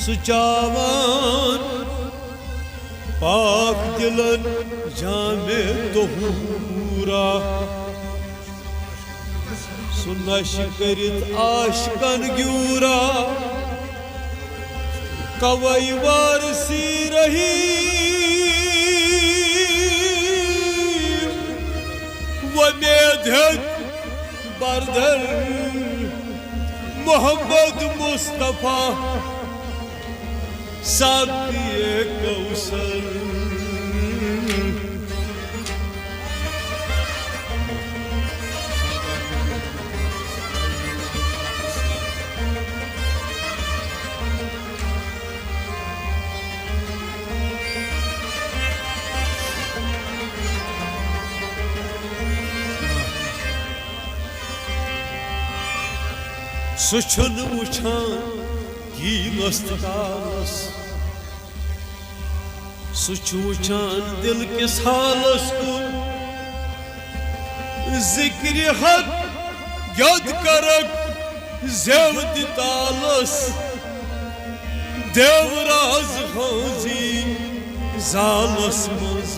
सुचावान पाक दिलन जामे तोहूरा सुनश करित आशिकन ग्यूरा कवई वारसी रही वो मेधक बरदर मोहम्मद मुस्तफा साकिए कौसर सुछन उछान की मस्तास सुछुचान दिल के सालस को जिक्र हक यद करक जेवद तालस देवराज हौजी जालस मज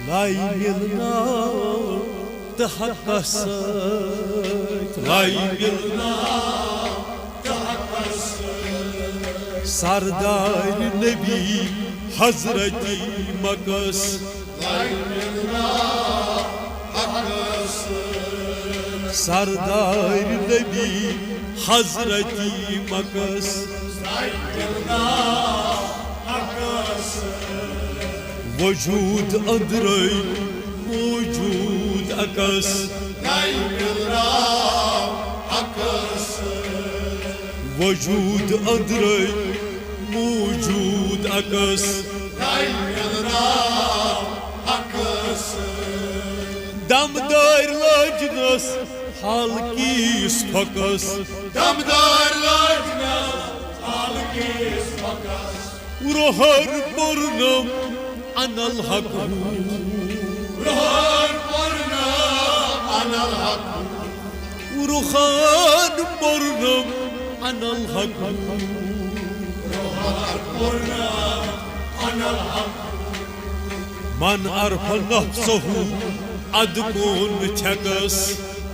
लाई मिलना तहक्कस लाई मिलना तहक्कस सरदार नबी हजरती मकस लाई मिलना तहक्कस सरदार नबी हजरती मकस लाई मिलना तहक्कस वजूद अंदरई मौजूद अकस लाई मिलना अकस वजूद अंदरई मौजूद अकस लाई मिलना अकस दमदार लजनस हाल की फकस दमदार लजनस हाल की फकस रोहर पुरनम अनल हक रुहान पुरना अनल हक रुहान पुरनम अनल हक रुहान पुरना अनल हक मन अरफ नफ्सहु अदकून छकस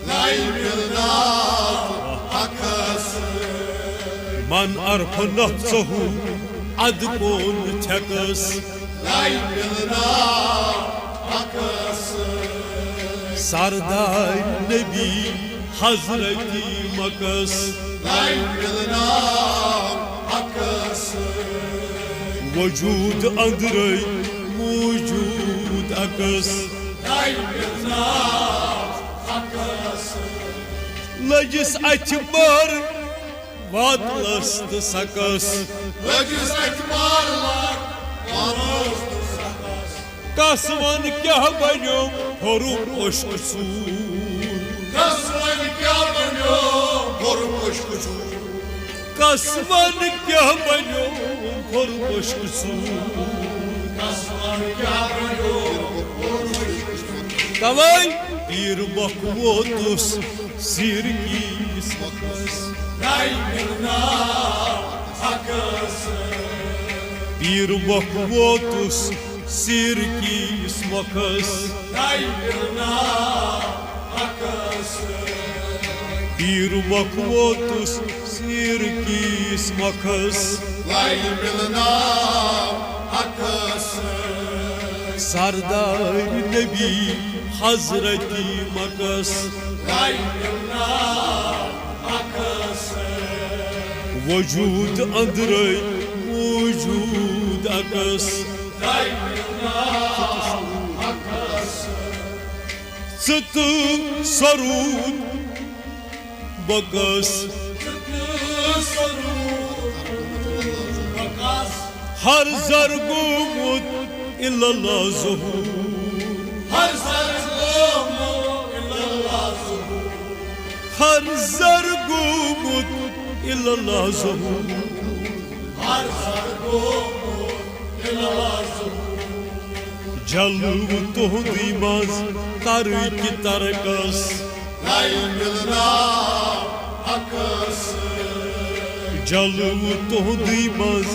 लाई मिलना हकस मन अरफ नफ्सहु अदकून छकस लाई मिलना अकस सरदार नबी हजरती मकस लाई मिलना अकस वजूद अंदरई मौजूद अकस लाई मिलना अकस लजिस अचमार वातलस्त सकस लजिस अचमार कसवन क्या बनो हरुम उश्क सूर कसवन क्या बनो हरुम उश्क सूर कसवन क्या बनो हरुम उश्क सूर कसवन क्या बनो हरुम उश्क सूर तवाई पीर मखवोतुस सिर की मकस लाई मिलना हकस पीर मखवोतुस सिर की मकस लाई मिलना हकस पीर मखवोतुस सिर की मकस लाई मिलना हकस सरदार नबी हजरती मकस लाई मिलना हकस वजूद अंदरई मौजूद अकस लाई मिलना हकस सत सरूद बकस हर जर गोमुत इल्लल्लाह ज़हूर हर जर गोमुत इल्लल्लाह ज़हूर हर जर गोमुत इल्लल्लाह ज़हूर हर जर गोमुत जलव तुहदी मज तरक तरकस जलव तुहदी मज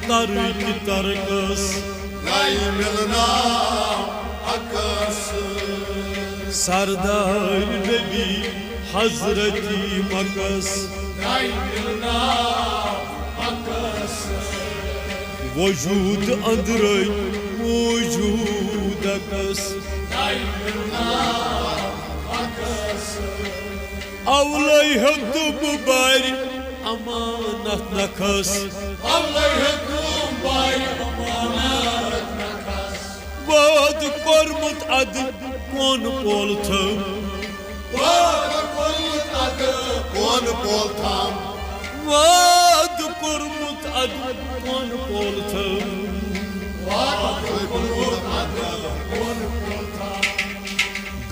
तरक तरकस सरदार नबी हजरती मकस वजूद अंदर मौजूद अकस अवलय तुम बार अमानत नखस वाद कोरमुत अद कौन पोलथम वाद कोरमुत अद कौन पोलथम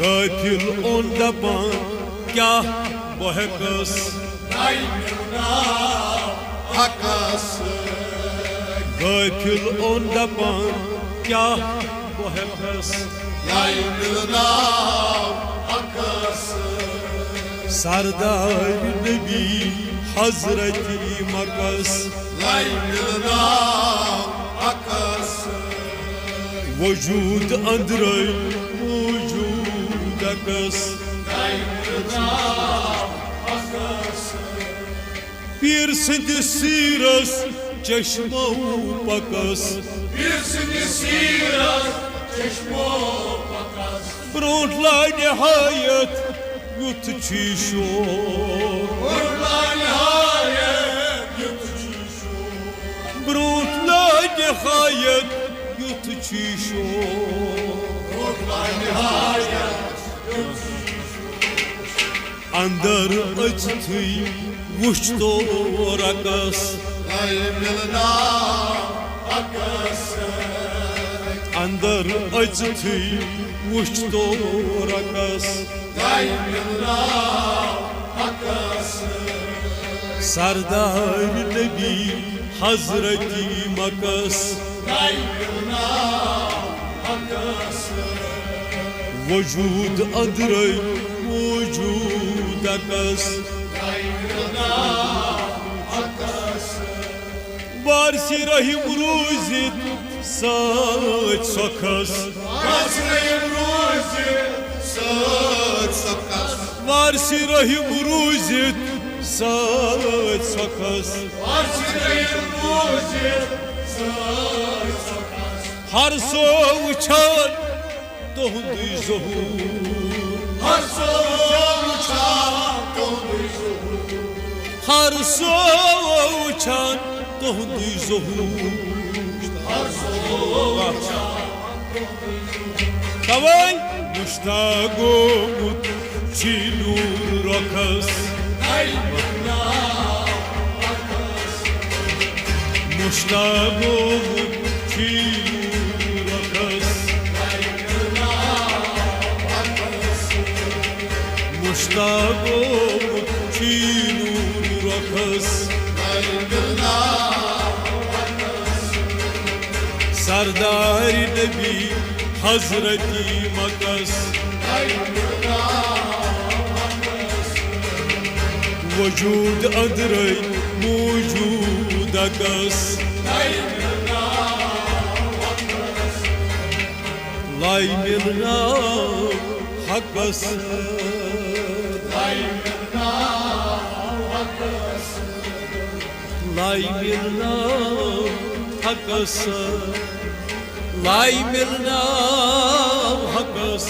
गाफिल ओन दपान क्या बहकस गाफिल ओन दपान क्या बहकस सरदार नबी हजरती मकस वजूद अंदर मौजूद अकस पीर सिंध सीरस चश्मो पकस ब्रोट लाय निहायत युथ चीशो ब्रोट लाय निहायत युथ चीशो अंदर अजथी वुश्तो रकस अंदर अजथी वुश्तो रकस सरदार नबी हजरती मकस वजूद अंदर मौजूद अकस बारसी रहीम रूजित सच सखस बारसी रहीम रूजित सच सखस हर सो उछान तुहदी ज़हूर हर सो उछान तुहदी ज़हूर तवै मुश्ताको चिलूर रखस मुश्ताको चिलूर रखस मुश्ताको चिलूर रखस सरदार नबी हजरती मकस वजूद अंदर मौजूद अकस लाई मिलना हकस लाई मिलना हकस लाई मिलना हकस